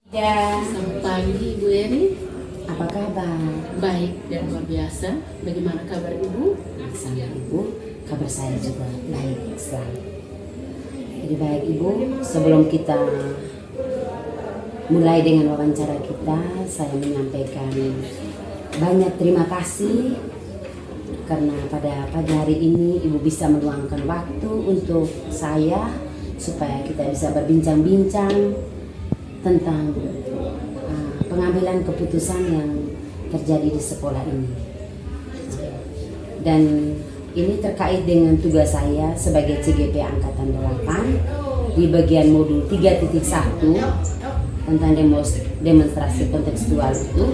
Ya, Selamat pagi Ibu Eri. apa kabar? Baik dan luar biasa. Bagaimana kabar Ibu? Sama Ibu, kabar saya juga baik selalu. Jadi baik Ibu, sebelum kita mulai dengan wawancara kita, saya menyampaikan banyak terima kasih karena pada pagi hari ini Ibu bisa meluangkan waktu untuk saya supaya kita bisa berbincang-bincang tentang pengambilan keputusan yang terjadi di sekolah ini. Dan ini terkait dengan tugas saya sebagai CGP Angkatan 8 di bagian modul 3.1 tentang demonstrasi kontekstual itu,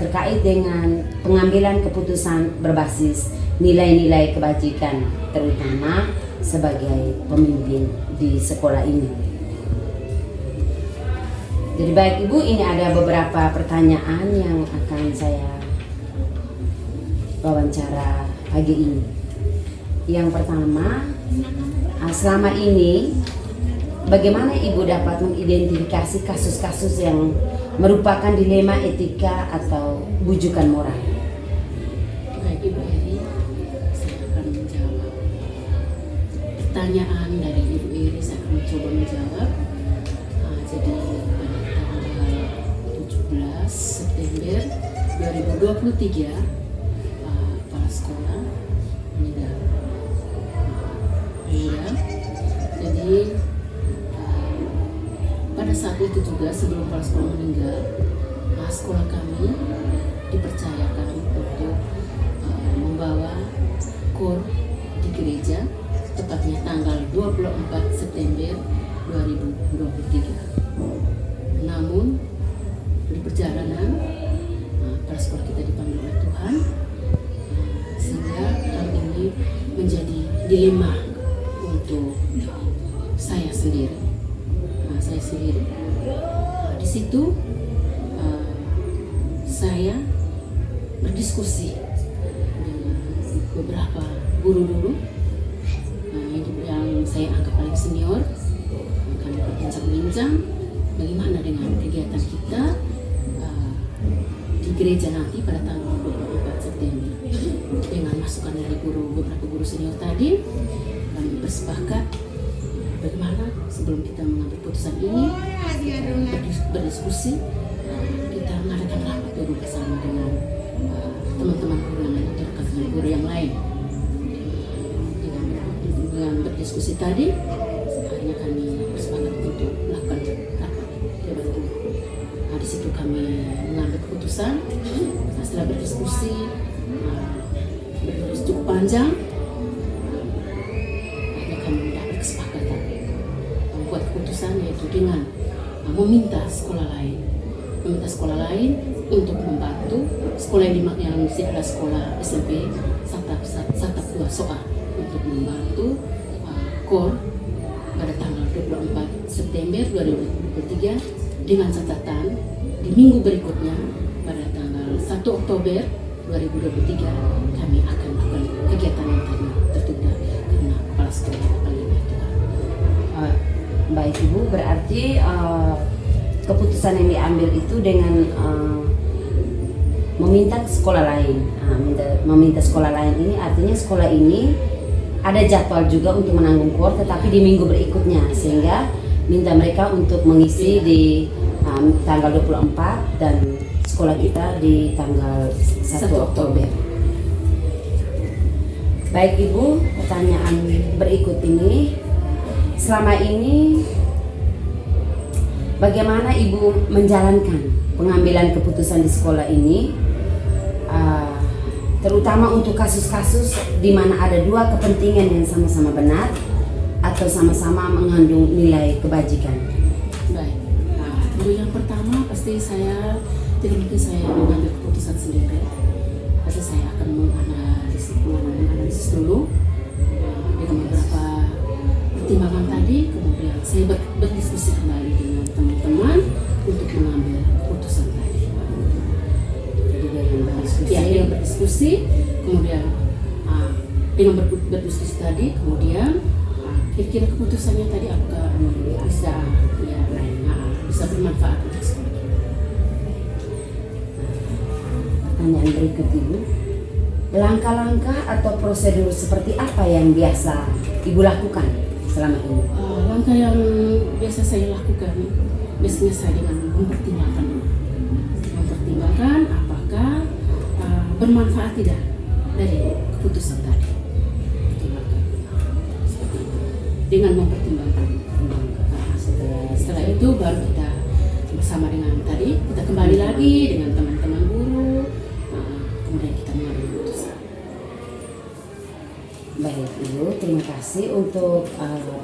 terkait dengan pengambilan keputusan berbasis nilai-nilai kebajikan, terutama sebagai pemimpin di sekolah ini. Jadi baik Ibu, ini ada beberapa pertanyaan yang akan saya wawancara pagi ini. Yang pertama, selama ini bagaimana Ibu dapat mengidentifikasi kasus-kasus yang merupakan dilema etika atau bujukan moral? Baik Ibu Eri, saya akan menjawab pertanyaan dari Ibu Eri. Saya akan mencoba menjawab. Jadi pada tanggal 17 September 2023 kepala sekolah meninggal. Jadi pada saat itu juga sebelum kepala sekolah meninggal, sekolah kami dipercayakan untuk membawa KOR di gereja, tepatnya tanggal 24 September 2023. Namun di perjalanan kepala sekolah kita dipanggil oleh Tuhan, sehingga hal ini menjadi dilema untuk saya sendiri. Di situ saya berdiskusi dengan beberapa guru dulu yang saya anggap paling senior. Kami berbincang-bincang bagaimana dengan kegiatan kita di gereja nanti pada tanggal 24 September. Dengan masukan dari beberapa guru senior tadi, kami bersepakat bagaimana sebelum kita mengambil keputusan ini, berdiskusi, kita mengadakan rapat dulu bersama dengan teman-teman guru yang lain atau rekan guru yang lain. Dengan berdiskusi tadi, akhirnya kami bersepakat untuk melakukan rapat dewan guru. Di situ kami mengambil keputusan. Setelah berdiskusi cukup panjang, akhirnya kami mendapat kesepakatan membuat keputusan, yaitu dengan meminta sekolah lain untuk membantu sekolah yang adalah sekolah SMP Satap 2 Soa untuk membantu KOR pada tanggal 24 September 2023 dengan catatan di minggu berikutnya pada tanggal 1 Oktober 2023 kami akan melakukan kegiatan yang tadi tertunda karena kepala sekolah paling Tuhan. Baik Ibu, berarti keputusan yang diambil itu dengan meminta sekolah lain. Meminta sekolah lain ini artinya sekolah ini ada jadwal juga untuk menanggung KOR, tetapi di minggu berikutnya, sehingga minta mereka untuk mengisi di tanggal 24 dan sekolah kita di tanggal 1 Oktober. Baik Ibu, pertanyaan berikut ini, selama ini bagaimana Ibu menjalankan pengambilan keputusan di sekolah ini, terutama untuk kasus-kasus di mana ada dua kepentingan yang sama-sama benar atau sama-sama mengandung nilai kebajikan? Baik, untuk yang pertama pasti saya tidak mungkin saya mengambil keputusan sendiri. Pasti saya akan menganalisis dulu dengan beberapa pertimbangan tadi, kemudian saya berdiskusi kembali dengan teman-teman untuk mengambil keputusan tadi. Jadi dengan berdiskusi, kemudian dengan berdiskusi tadi, kemudian kira-kira keputusannya tadi apakah bisa bisa bermanfaat untuk sekolah kita. Pertanyaan berikut Ibu, langkah-langkah atau prosedur seperti apa yang biasa Ibu lakukan selama ini? Langkah yang biasa saya lakukan biasanya saya dengan mempertimbangkan dulu. Mempertimbangkan apakah bermanfaat tidak dari keputusan tadi. Pertimbangkan. Seperti itu. Dengan mempertimbangkan. Setelah itu baru kita bersama dengan tadi, kita kembali lagi dengan teman-teman guru, kemudian kita mengambil keputusan. Baik Ibu, terima kasih untuk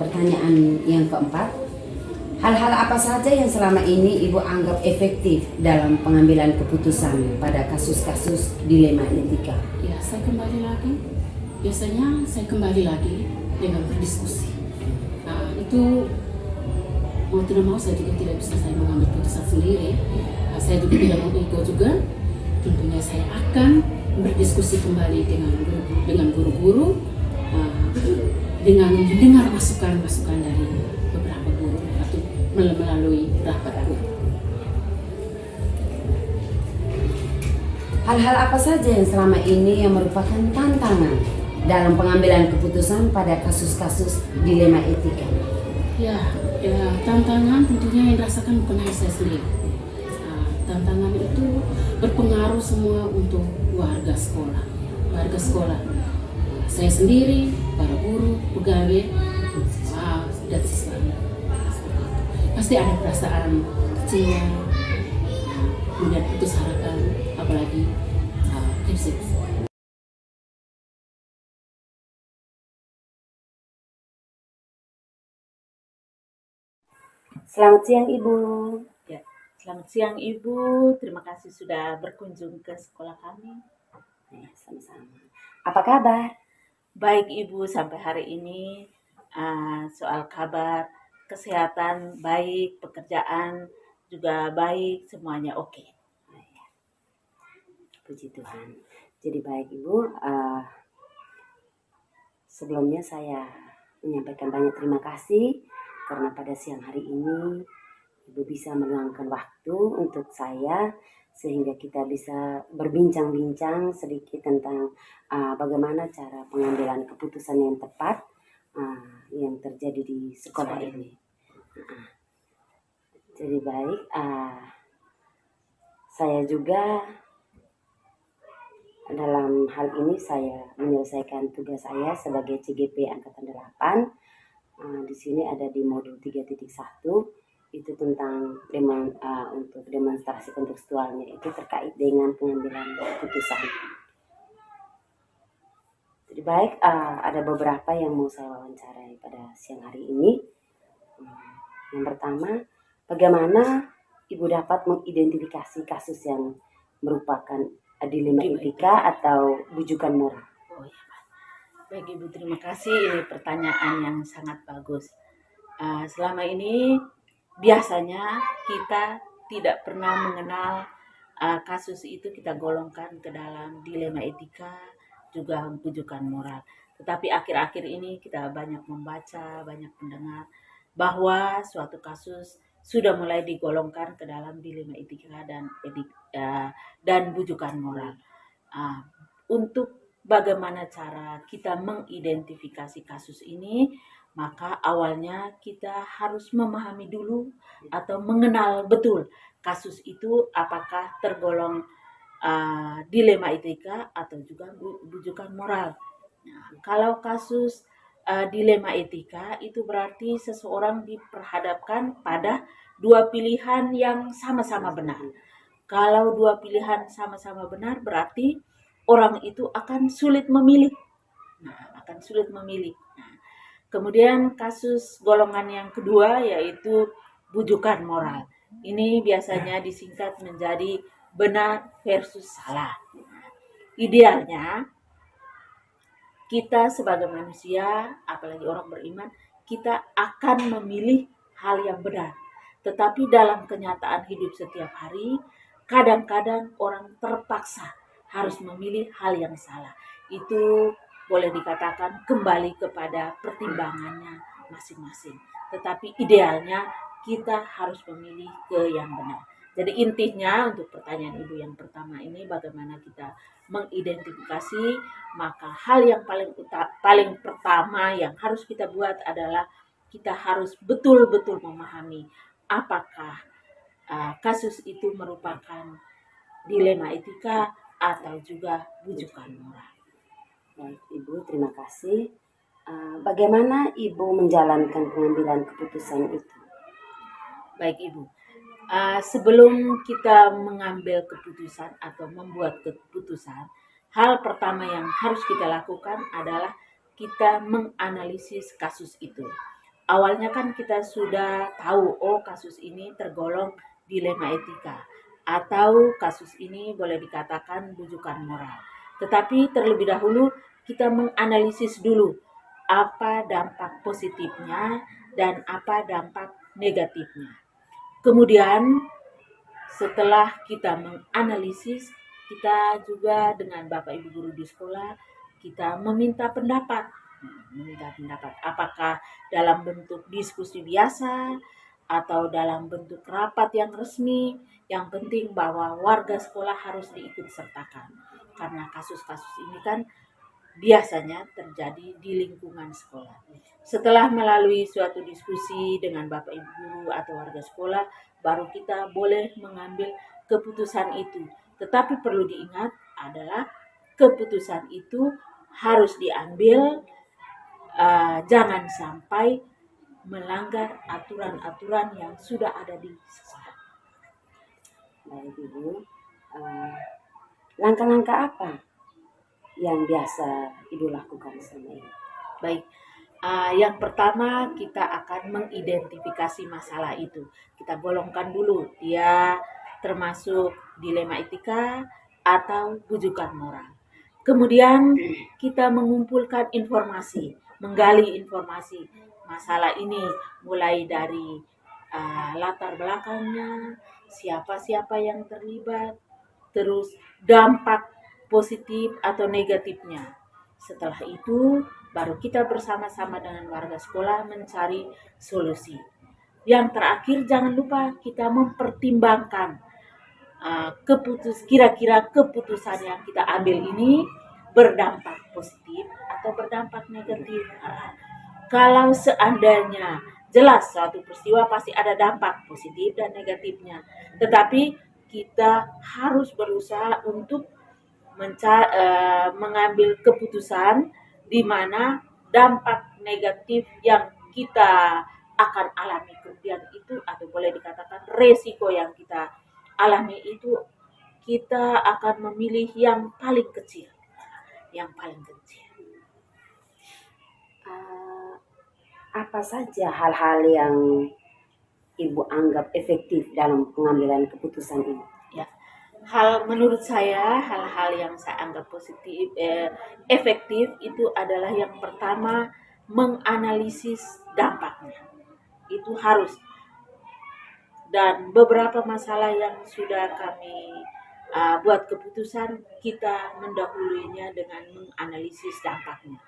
pertanyaan yang keempat. Hal-hal apa saja yang selama ini Ibu anggap efektif dalam pengambilan keputusan pada kasus-kasus dilema etika? Ya, saya kembali lagi. Biasanya saya kembali lagi dengan berdiskusi. Itu mau tidak mau saya juga tidak bisa saya mengambil keputusan sendiri. Saya juga tidak mau ego juga. Tentunya saya akan berdiskusi kembali dengan guru-guru, dengan mendengar masukan-masukan dari beberapa guru atau melalui rapat guru. Hal-hal apa saja yang selama ini yang merupakan tantangan dalam pengambilan keputusan pada kasus-kasus dilema etika? Ya, tantangan tentunya yang dirasakan bukan hanya saya sendiri. Tantangan itu berpengaruh semua untuk warga sekolah. Saya sendiri, para guru, pegawai, dan siswa. Pasti ada perasaan kecewa, kemudian putus harapan, apalagi krisis. Selamat siang Ibu. Ya, selamat siang Ibu. Terima kasih sudah berkunjung ke sekolah kami. Sama-sama. Apa kabar? Baik Ibu, sampai hari ini soal kabar kesehatan baik, pekerjaan juga baik, semuanya oke. Puji Tuhan. Jadi baik Ibu, sebelumnya saya menyampaikan banyak terima kasih karena pada siang hari ini Ibu bisa meluangkan waktu untuk saya sehingga kita bisa berbincang-bincang sedikit tentang bagaimana cara pengambilan keputusan yang tepat yang terjadi di sekolah ini. Jadi baik, saya juga dalam hal ini saya menyelesaikan tugas saya sebagai CGP Angkatan 8. Di sini ada di modul 3.1 itu tentang untuk demonstrasi kontekstualnya itu terkait dengan pengambilan keputusan. Jadi baik, ada beberapa yang mau saya wawancarai pada siang hari ini. Yang pertama, bagaimana Ibu dapat mengidentifikasi kasus yang merupakan dilema etika atau bujukan moral? Oh ya, baik Ibu, terima kasih. Ini pertanyaan yang sangat bagus. Selama ini biasanya kita tidak pernah mengenal kasus itu kita golongkan ke dalam dilema etika juga bujukan moral. Tetapi akhir-akhir ini kita banyak membaca, banyak mendengar bahwa suatu kasus sudah mulai digolongkan ke dalam dilema etika dan bujukan moral. Untuk bagaimana cara kita mengidentifikasi kasus ini, maka awalnya kita harus memahami dulu atau mengenal betul kasus itu apakah tergolong dilema etika atau juga bujukan moral. Nah, kalau kasus dilema etika itu berarti seseorang diperhadapkan pada dua pilihan yang sama-sama benar. Kalau dua pilihan sama-sama benar berarti orang itu akan sulit memilih. Kemudian kasus golongan yang kedua yaitu bujukan moral. Ini biasanya disingkat menjadi benar versus salah. Idealnya kita sebagai manusia, apalagi orang beriman, kita akan memilih hal yang benar. Tetapi dalam kenyataan hidup setiap hari, kadang-kadang orang terpaksa harus memilih hal yang salah. Itu boleh dikatakan kembali kepada pertimbangannya masing-masing. Tetapi idealnya kita harus memilih ke yang benar. Jadi intinya untuk pertanyaan Ibu yang pertama ini, bagaimana kita mengidentifikasi, maka hal yang paling pertama yang harus kita buat adalah kita harus betul-betul memahami apakah kasus itu merupakan dilema etika atau juga bujukan moral. Baik, Ibu, terima kasih. Bagaimana Ibu menjalankan pengambilan keputusan itu? Baik Ibu, sebelum kita mengambil keputusan atau membuat keputusan, hal pertama yang harus kita lakukan adalah kita menganalisis kasus itu. Awalnya kan kita sudah tahu, oh kasus ini tergolong dilema etika, atau kasus ini boleh dikatakan bujukan moral. Tetapi terlebih dahulu kita menganalisis dulu apa dampak positifnya dan apa dampak negatifnya. Kemudian setelah kita menganalisis, kita juga dengan Bapak Ibu guru di sekolah, kita meminta pendapat. Apakah dalam bentuk diskusi biasa atau dalam bentuk rapat yang resmi. Yang penting bahwa warga sekolah harus diikut sertakan. Karena kasus-kasus ini kan biasanya terjadi di lingkungan sekolah. Setelah melalui suatu diskusi dengan Bapak Ibu guru atau warga sekolah, baru kita boleh mengambil keputusan itu. Tetapi perlu diingat adalah keputusan itu harus diambil jangan sampai melanggar aturan-aturan yang sudah ada di sekolah. Baik, Ibu. Langkah-langkah apa yang biasa Ibu lakukan selama ini? Baik, yang pertama kita akan mengidentifikasi masalah itu. Kita golongkan dulu, dia termasuk dilema etika atau bujukan moral. Kemudian kita mengumpulkan informasi, menggali informasi masalah ini, mulai dari latar belakangnya, siapa-siapa yang terlibat, terus dampak positif atau negatifnya. Setelah itu, baru kita bersama-sama dengan warga sekolah mencari solusi. Yang terakhir, jangan lupa kita mempertimbangkan kira-kira keputusan yang kita ambil ini berdampak positif atau berdampak negatif. Kalau seandainya jelas suatu peristiwa pasti ada dampak positif dan negatifnya, tetapi kita harus berusaha untuk mengambil keputusan di mana dampak negatif yang kita akan alami kemudian itu, atau boleh dikatakan resiko yang kita alami itu, kita akan memilih yang paling kecil. Apa saja hal-hal yang Ibu anggap efektif dalam pengambilan keputusan ini? Ya, menurut saya hal-hal yang saya anggap positif, efektif itu adalah yang pertama menganalisis dampaknya. Itu harus. Dan beberapa masalah yang sudah kami buat keputusan, kita mendahulunya dengan menganalisis dampaknya,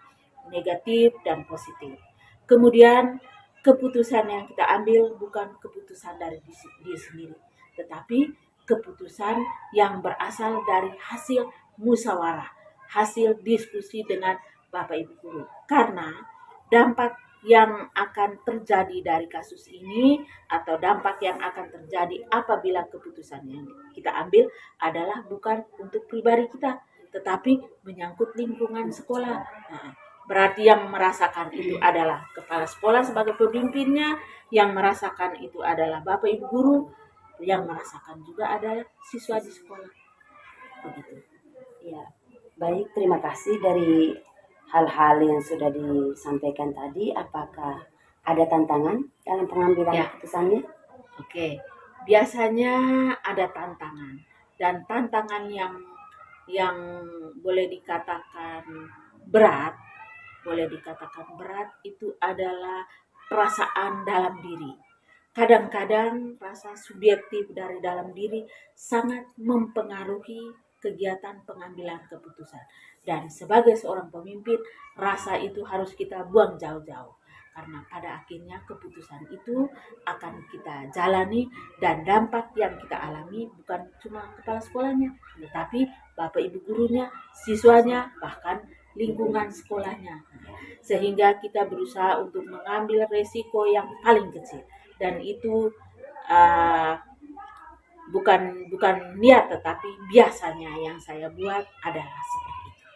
negatif dan positif. Kemudian keputusan yang kita ambil bukan keputusan dari diri sendiri, tetapi keputusan yang berasal dari hasil musyawarah, hasil diskusi dengan Bapak Ibu guru. Karena dampak yang akan terjadi dari kasus ini atau dampak yang akan terjadi apabila keputusan yang kita ambil adalah bukan untuk pribadi kita, tetapi menyangkut lingkungan sekolah. Berarti yang merasakan itu adalah kepala sekolah sebagai pemimpinnya, yang merasakan itu adalah Bapak Ibu guru, yang merasakan juga adalah siswa di sekolah. Begitu. Ya, baik, terima kasih dari hal-hal yang sudah disampaikan tadi. Apakah ada tantangan dalam pengambilan keputusannya? Oke, biasanya ada tantangan, dan tantangan yang boleh dikatakan berat itu adalah perasaan dalam diri. Kadang-kadang rasa subjektif dari dalam diri sangat mempengaruhi kegiatan pengambilan keputusan. Dan sebagai seorang pemimpin, rasa itu harus kita buang jauh-jauh. karena pada akhirnya keputusan itu akan kita jalani dan dampak yang kita alami bukan cuma kepala sekolahnya, tetapi bapak ibu gurunya, siswanya, bahkan lingkungan sekolahnya. Sehingga kita berusaha untuk mengambil resiko yang paling kecil, dan itu uh, bukan niat, tetapi biasanya yang saya buat adalah seperti itu.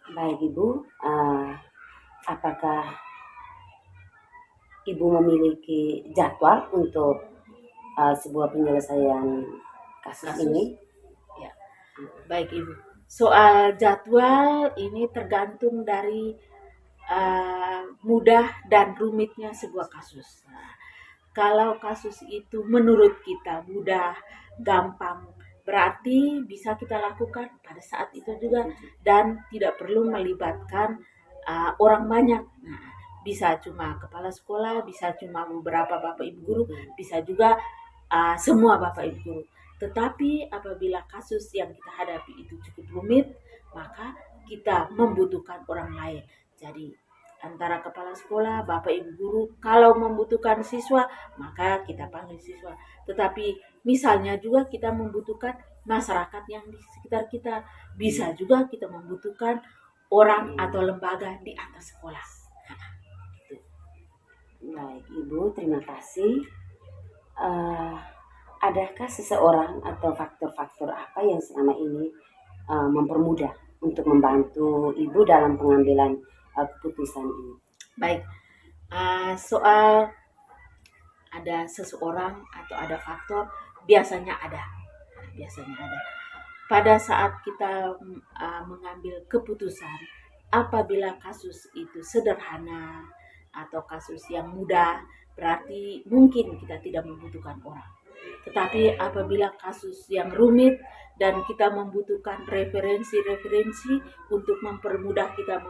Baik Ibu, apakah Ibu memiliki jadwal untuk sebuah penyelesaian kasus ini? Ya, baik Ibu. Soal jadwal ini tergantung dari mudah dan rumitnya sebuah kasus. Nah, kalau kasus itu menurut kita mudah, gampang, berarti bisa kita lakukan pada saat itu juga dan tidak perlu melibatkan orang banyak. Nah, bisa cuma kepala sekolah, bisa cuma beberapa bapak ibu guru, bisa juga semua bapak ibu guru. Tetapi apabila kasus yang kita hadapi itu cukup rumit, maka kita membutuhkan orang lain. Jadi antara kepala sekolah, bapak ibu guru, kalau membutuhkan siswa, maka kita panggil siswa. Tetapi misalnya juga kita membutuhkan masyarakat yang di sekitar kita. Bisa juga kita membutuhkan orang atau lembaga di atas sekolah. Baik Ibu, terima kasih. Adakah seseorang atau faktor-faktor apa yang selama ini mempermudah untuk membantu Ibu dalam pengambilan keputusan ini? Baik, soal ada seseorang atau ada faktor, biasanya ada. Pada saat kita mengambil keputusan, apabila kasus itu sederhana atau kasus yang mudah, berarti mungkin kita tidak membutuhkan orang. Tetapi apabila kasus yang rumit dan kita membutuhkan referensi-referensi untuk mempermudah kita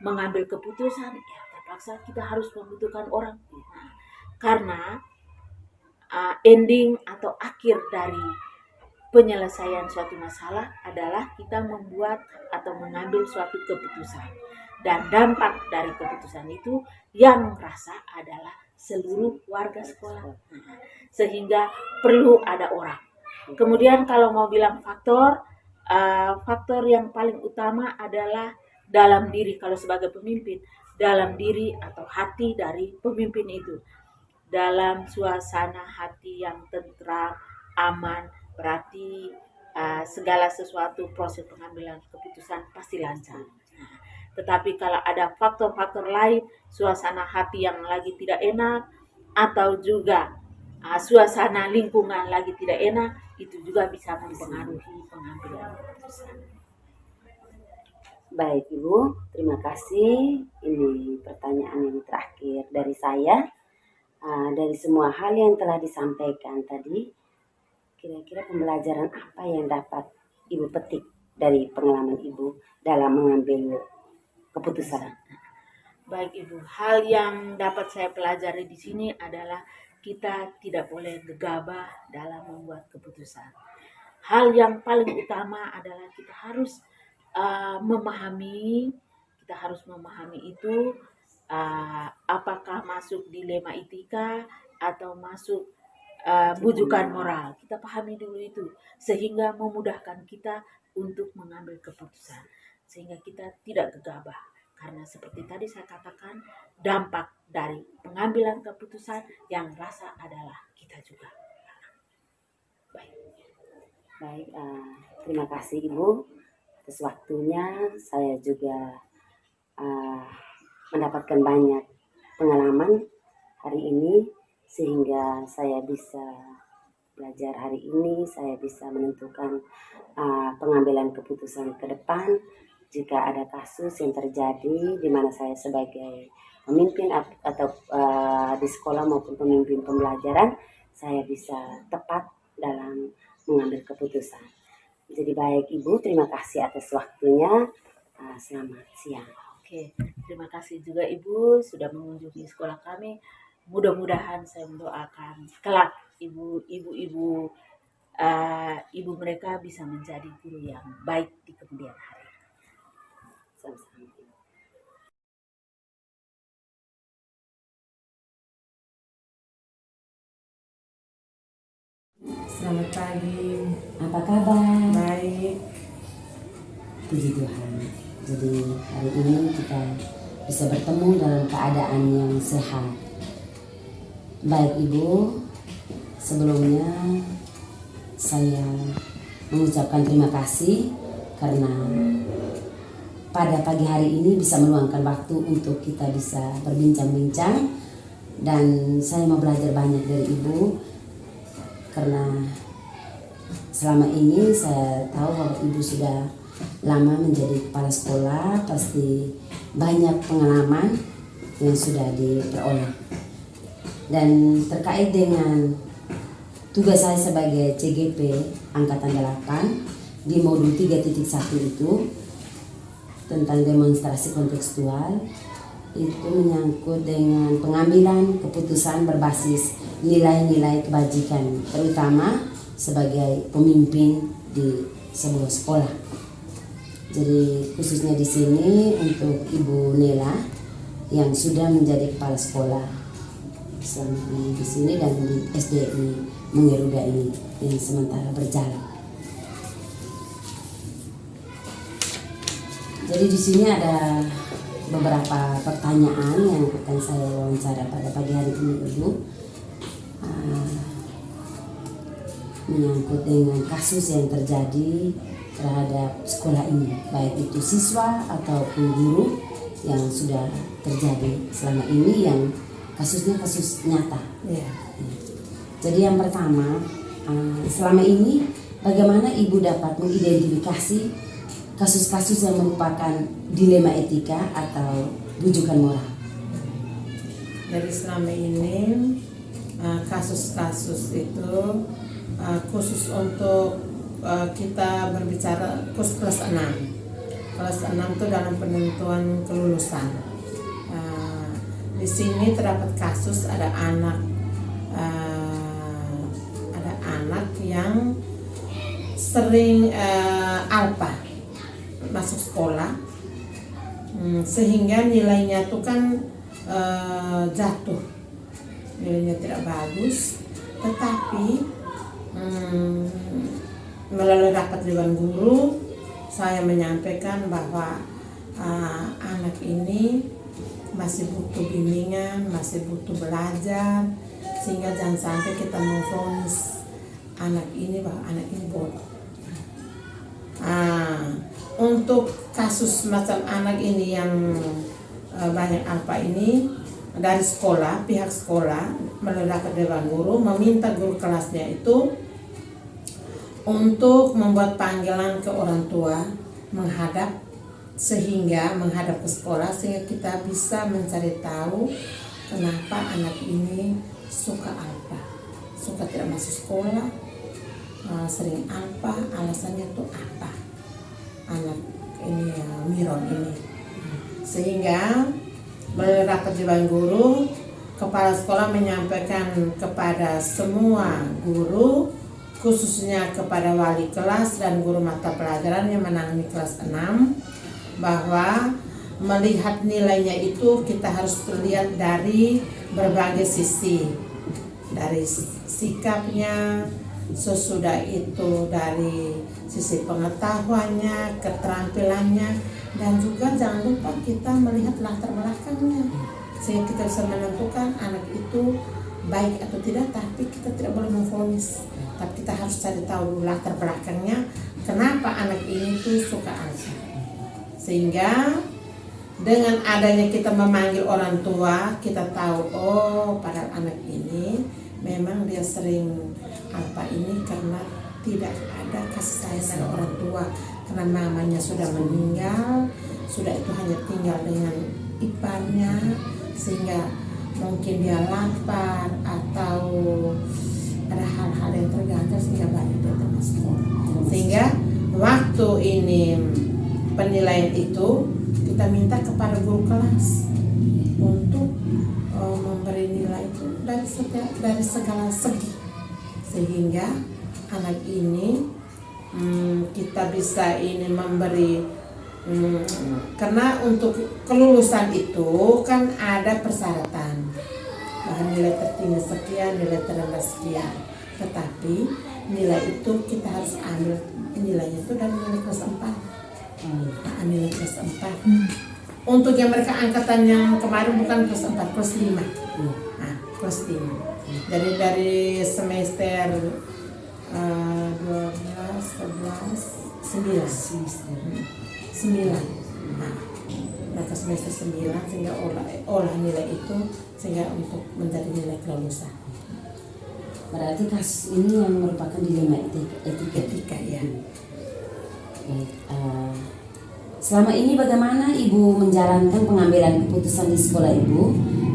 mengambil keputusan, ya terpaksa kita harus membutuhkan orang. Nah, karena ending atau akhir dari penyelesaian suatu masalah adalah kita membuat atau mengambil suatu keputusan. Dan dampak dari keputusan itu yang merasa adalah seluruh warga sekolah. Sehingga perlu ada orang. Kemudian kalau mau bilang faktor, faktor yang paling utama adalah dalam diri, kalau sebagai pemimpin, dalam diri atau hati dari pemimpin itu. Dalam suasana hati yang tentram, aman, berarti segala sesuatu proses pengambilan keputusan pasti lancar. Tetapi kalau ada faktor-faktor lain, suasana hati yang lagi tidak enak, atau juga suasana lingkungan lagi tidak enak, itu juga bisa mempengaruhi pengambilan keputusan. Baik Ibu, terima kasih. Ini pertanyaan yang terakhir dari saya. Dari semua hal yang telah disampaikan tadi, kira-kira pembelajaran apa yang dapat Ibu petik dari pengalaman Ibu dalam mengambil keputusan? Baik Ibu, hal yang dapat saya pelajari di sini adalah kita tidak boleh gegabah dalam membuat keputusan. Hal yang paling utama adalah kita harus memahami itu apakah masuk dilema etika atau masuk bujukan moral. Kita pahami dulu itu sehingga memudahkan kita untuk mengambil keputusan, sehingga kita tidak gegabah. Karena seperti tadi saya katakan, dampak dari pengambilan keputusan yang rasa adalah kita juga. Baik, terima kasih Ibu atas waktunya. Saya juga mendapatkan banyak pengalaman hari ini, sehingga saya bisa belajar hari ini, saya bisa menentukan pengambilan keputusan ke depan. Jika ada kasus yang terjadi di mana saya sebagai pemimpin atau di sekolah maupun pemimpin pembelajaran, saya bisa tepat dalam mengambil keputusan. Jadi baik Ibu, terima kasih atas waktunya. Selamat siang. Oke, terima kasih juga Ibu sudah mengunjungi sekolah kami. Mudah-mudahan saya mendoakan kelak ibu mereka bisa menjadi guru yang baik di kemudian hari. Sama-sama. Selamat pagi. Apa kabar? Baik. Puji Tuhan. Jadi hari ini kita bisa bertemu dalam keadaan yang sehat. Baik Ibu, sebelumnya saya mengucapkan terima kasih karena pada pagi hari ini bisa meluangkan waktu untuk kita bisa berbincang-bincang, dan saya mau belajar banyak dari Ibu karena selama ini saya tahu bahwa Ibu sudah lama menjadi kepala sekolah, pasti banyak pengalaman yang sudah diperoleh. Dan terkait dengan tugas saya sebagai CGP Angkatan 8 di modul 3.1 itu tentang demonstrasi kontekstual, itu menyangkut dengan pengambilan keputusan berbasis nilai-nilai kebajikan, terutama sebagai pemimpin di sebuah sekolah. Jadi khususnya di sini untuk Ibu Nela yang sudah menjadi kepala sekolah selama ini di sini dan di SDI Mengeruda ini yang sementara berjalan. Jadi di sini ada beberapa pertanyaan yang akan saya wawancara pada pagi hari ini, Ibu, menyangkut dengan kasus yang terjadi terhadap sekolah ini, baik itu siswa ataupun guru yang sudah terjadi selama ini, yang kasusnya kasus nyata. Ya. Jadi yang pertama, selama ini bagaimana Ibu dapat mengidentifikasi kasus-kasus yang merupakan dilema etika atau rujukan moral? Jadi selama ini kasus-kasus itu khusus untuk kita berbicara khusus kelas 6. Kelas 6 itu dalam penentuan kelulusan. Di sini terdapat kasus ada anak yang sering alpa masuk sekolah, sehingga nilainya tuh kan jatuh, nilainya tidak bagus. Tetapi melalui rapat dewan guru saya menyampaikan bahwa anak ini masih butuh bimbingan, masih butuh belajar, sehingga jangan sampai kita memvonis anak ini bahwa anak ini bodoh. Untuk kasus macam anak ini yang banyak alpa ini, dari sekolah, pihak sekolah melalui rapat dewan guru meminta guru kelasnya itu untuk membuat panggilan ke orang tua menghadap ke sekolah, sehingga kita bisa mencari tahu kenapa anak ini suka alpa, suka tidak masuk sekolah, sering alpa, alasannya itu apa anak ini Miron ini. Sehingga melalui rapat dewan guru, kepala sekolah menyampaikan kepada semua guru, khususnya kepada wali kelas dan guru mata pelajaran yang menangani kelas 6, bahwa melihat nilainya itu kita harus lihat dari berbagai sisi, dari sikapnya, sesudah itu dari sisi pengetahuannya, keterampilannya, dan juga jangan lupa kita melihat latar belakangnya, sehingga kita bisa menentukan anak itu baik atau tidak. Tapi kita tidak boleh memvonis, tapi kita harus cari tahu latar belakangnya, kenapa anak ini tuh suka alpa. Sehingga dengan adanya kita memanggil orang tua, kita tahu oh padahal anak ini memang dia sering alpa ini karena tidak ada kasih sayang dari orang tua, karena mamanya sudah meninggal, sudah itu hanya tinggal dengan iparnya, sehingga mungkin dia lapar atau ada hal-hal yang terganjal sehingga banyak dia tidak sekolah. Sehingga waktu ini penilaian itu kita minta kepada guru kelas untuk memberi nilai itu dari segala segi, sehingga anak ini kita bisa ini memberi karena untuk kelulusan itu kan ada persyaratan, bahkan nilai tertinggi sekian, nilai terendah sekian. Tetapi nilai itu kita harus ambil nilainya itu dari nilai kelas 4. Nilai kelas 4. Untuk yang mereka angkatan yang kemarin bukan kelas 4, kelas 5. Kelas 5. Jadi dari semester 12, 11, 9. Mereka semester 9 sehingga olah nilai itu sehingga untuk menjadi nilai kelulusan. Berarti kasus ini yang merupakan dilema etika ya. Baik, selama ini bagaimana Ibu menjalankan pengambilan keputusan di sekolah Ibu,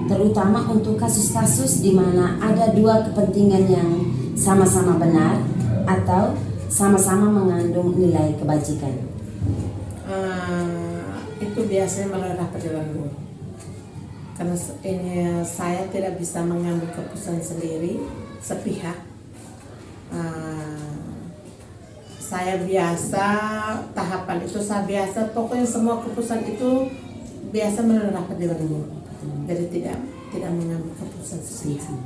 terutama untuk kasus-kasus di mana ada dua kepentingan yang sama-sama benar atau sama-sama mengandung nilai kebajikan? Itu biasanya melalui rapat dewan guru. Karena ini saya tidak bisa mengambil keputusan sendiri sepihak. Saya biasa tahapan itu saya biasa pokoknya semua keputusan itu biasa melalui rapat dewan guru. Jadi tidak mengambil keputusan sepihak.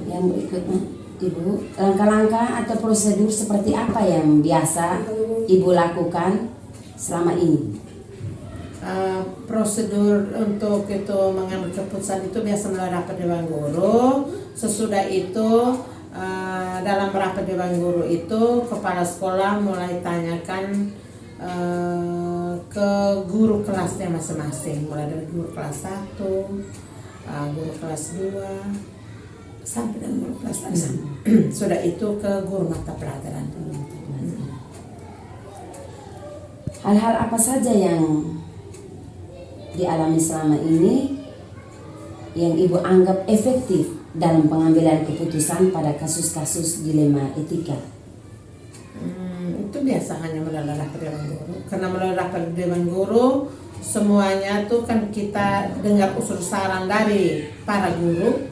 Yang berikutnya, Ibu, langkah-langkah atau prosedur seperti apa yang biasa Ibu lakukan selama ini? Prosedur untuk itu mengambil keputusan itu biasa melalui rapat dewan guru. Sesudah itu dalam rapat dewan guru itu kepala sekolah mulai tanyakan ke guru kelasnya masing-masing, mulai dari guru kelas 1, guru kelas 2 sampai dengan guru kelas 6. Sudah itu ke guru mata pelajaran. Hal-hal apa saja yang dialami selama ini yang Ibu anggap efektif dalam pengambilan keputusan pada kasus-kasus dilema etika? Itu biasa hanya melalui rapat dewan guru. Karena melalui rapat dewan guru semuanya tuh kan kita dengar usul saran dari para guru.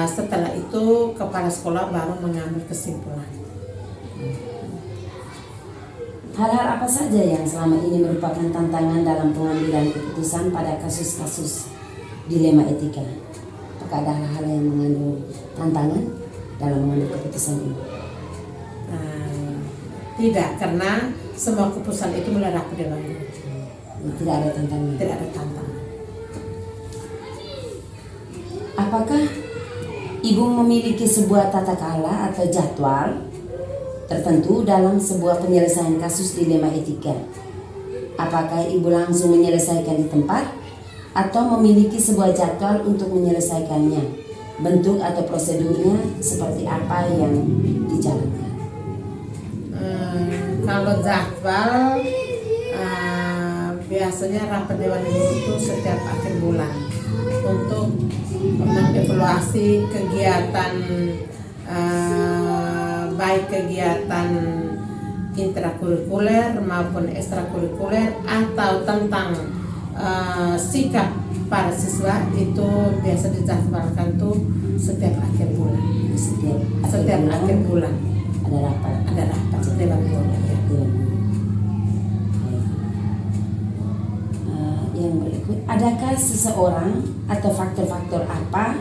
Setelah itu kepala sekolah baru mengambil kesimpulan. Hal-hal apa saja yang selama ini merupakan tantangan dalam pengambilan keputusan pada kasus-kasus dilema etika? Apakah ada hal-hal yang mengandung tantangan dalam mengambil keputusan ini? Tidak, karena semua keputusan itu melalui rapat dewan guru. Tidak ada tantangan. Tidak ada tantangan. Apakah Ibu memiliki sebuah tata cara atau jadwal tertentu dalam sebuah penyelesaian kasus dilema etika? Apakah Ibu langsung menyelesaikan di tempat atau memiliki sebuah jadwal untuk menyelesaikannya? Bentuk atau prosedurnya seperti apa yang dijalankan? Kalau jadwal biasanya rapat dewan guru itu setiap akhir bulan untuk mengevaluasi kegiatan baik kegiatan intrakurikuler maupun ekstrakurikuler atau tentang sikap para siswa itu biasa dijadwalkan tuh setiap akhir bulan. Setiap akhir bulan ada rapat dewan guru. Yang berikut, adakah seseorang atau faktor-faktor apa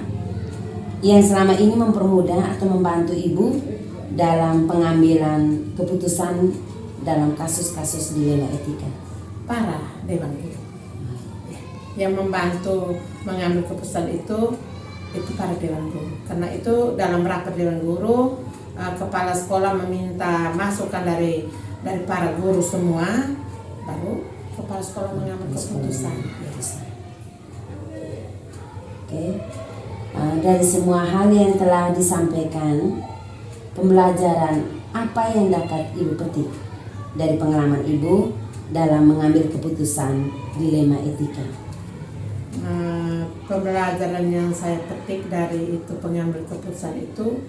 yang selama ini mempermudah atau membantu Ibu dalam pengambilan keputusan dalam kasus-kasus dilema etika? Para dewan guru yang membantu mengambil keputusan itu para dewan guru. Karena itu dalam rapat dewan guru kepala sekolah meminta masukan dari para guru semua, baru kepala sekolah mengambil keputusan. Oke. Dari semua hal yang telah disampaikan, pembelajaran apa yang dapat Ibu petik dari pengalaman Ibu dalam mengambil keputusan dilema etika? Pembelajaran yang saya petik dari itu pengambil keputusan itu,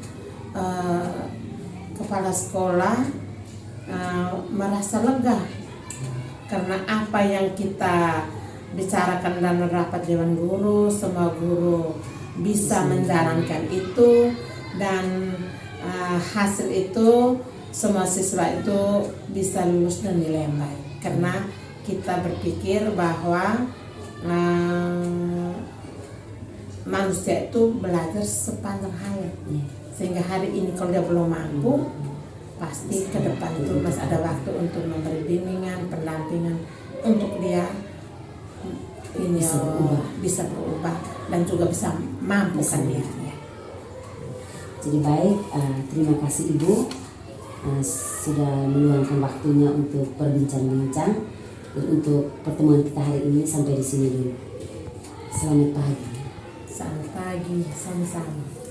kepala sekolah merasa lega karena apa yang kita bicarakan dalam rapat dewan guru, semua guru bisa menjalankan itu, dan hasil itu semua siswa itu bisa lulus dan nilai yang baik. Karena kita berpikir bahwa manusia itu belajar sepanjang hayat, sehingga hari ini kalau dia belum mampu, pasti ke depan itu masih ada waktu untuk memberi bimbingan, pendampingan untuk dia ini bisa berubah dan juga bisa mampukan dia. Jadi baik, terima kasih Ibu sudah meluangkan waktunya untuk berbincang-bincang. Dan untuk pertemuan kita hari ini sampai di sini dulu. Selamat pagi. Selamat pagi, sama-sama.